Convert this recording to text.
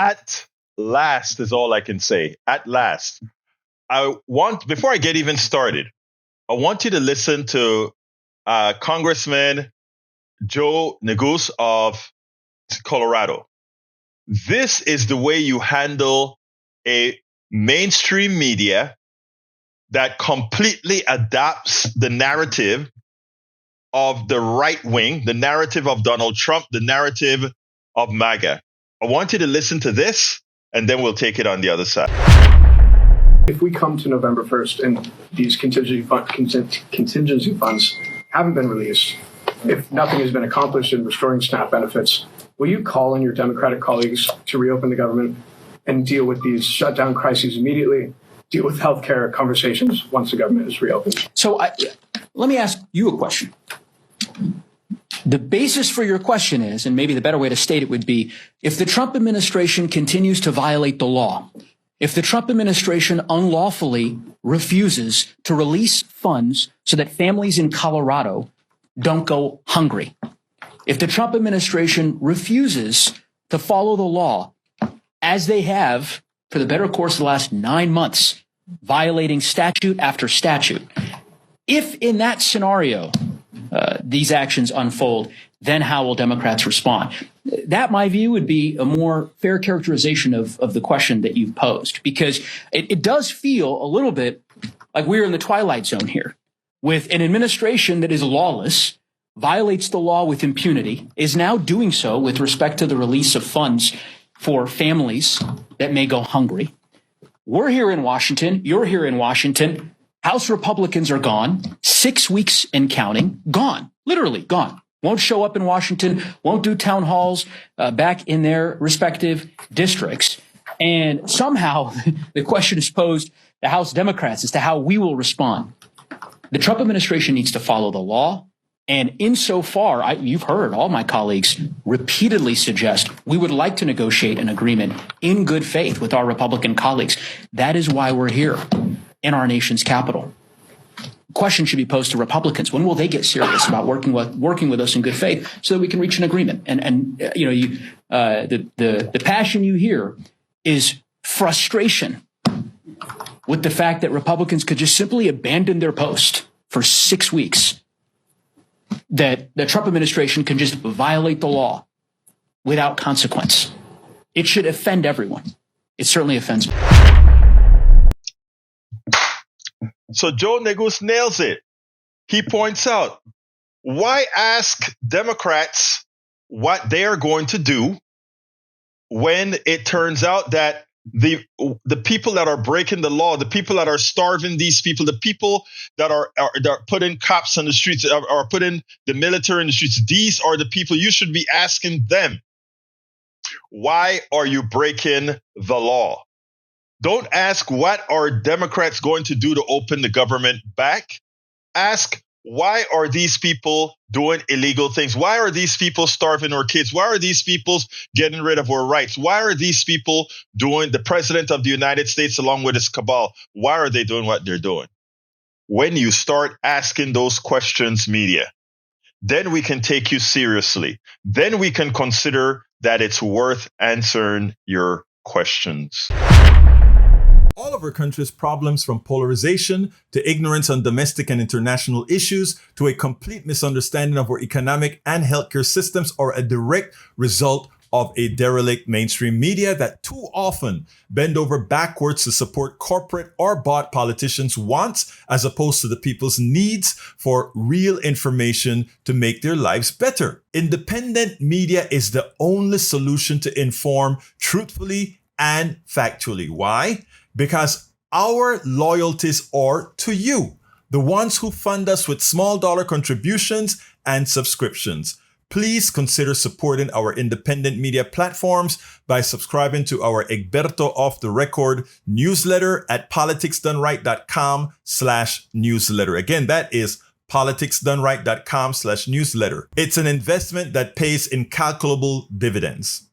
At last is all I can say. At last. Before I get even started, I want you to listen to Congressman Joe Neguse of Colorado. This is the way you handle a mainstream media that completely adapts the narrative of the right wing, the narrative of Donald Trump, the narrative of MAGA. I want you to listen to this, and then we'll take it on the other side. If we come to November 1st and these contingency funds haven't been released, if nothing has been accomplished in restoring SNAP benefits, will you call on your Democratic colleagues to reopen the government and deal with these shutdown crises immediately, deal with healthcare conversations once the government is reopened? So let me ask you a question. The basis for your question is, and maybe the better way to state it would be, if the Trump administration continues to violate the law, if the Trump administration unlawfully refuses to release funds so that families in Colorado don't go hungry, if the Trump administration refuses to follow the law as they have for the better course of the last 9 months, violating statute after statute, if in that scenario these actions unfold, then how will Democrats respond? That, my view, would be a more fair characterization of the question that you've posed, because it does feel a little bit like we're in the twilight zone here with an administration that is lawless, violates the law with impunity, is now doing so with respect to the release of funds for families that may go hungry. We're here in Washington. You're here in Washington. House Republicans are gone, 6 weeks and counting, gone, literally gone. Won't show up in Washington, won't do town halls back in their respective districts. And somehow the question is posed to House Democrats as to how we will respond. The Trump administration needs to follow the law. And insofar, you've heard all my colleagues repeatedly suggest we would like to negotiate an agreement in good faith with our Republican colleagues. That is why we're here in our nation's capital. Question should be posed to Republicans. When will they get serious about working with us in good faith so that we can reach an agreement? The passion you hear is frustration with the fact that Republicans could just simply abandon their post for 6 weeks, that the Trump administration can just violate the law without consequence. It should offend everyone. It certainly offends me. So Joe Neguse nails it. He points out, why ask Democrats what they are going to do when it turns out that the people that are breaking the law, the people that are starving these people, the people that are putting cops on the streets, are putting the military in the streets, these are the people you should be asking them, why are you breaking the law? Don't ask what are Democrats going to do to open the government back. Ask, why are these people doing illegal things? Why are these people starving our kids? Why are these people getting rid of our rights? Why are these people doing, the president of the United States along with his cabal, why are they doing what they're doing? When you start asking those questions, media, then we can take you seriously. Then we can consider that it's worth answering your questions. All of our country's problems, from polarization to ignorance on domestic and international issues to a complete misunderstanding of our economic and healthcare systems, are a direct result of a derelict mainstream media that too often bend over backwards to support corporate or bought politicians' wants as opposed to the people's needs for real information to make their lives better. Independent media is the only solution to inform truthfully and factually. Why? Because our loyalties are to you, the ones who fund us with small dollar contributions and subscriptions. Please consider supporting our independent media platforms by subscribing to our Egberto Off the Record newsletter at politicsdoneright.com/newsletter. Again, that is politicsdoneright.com/newsletter. It's an investment that pays incalculable dividends.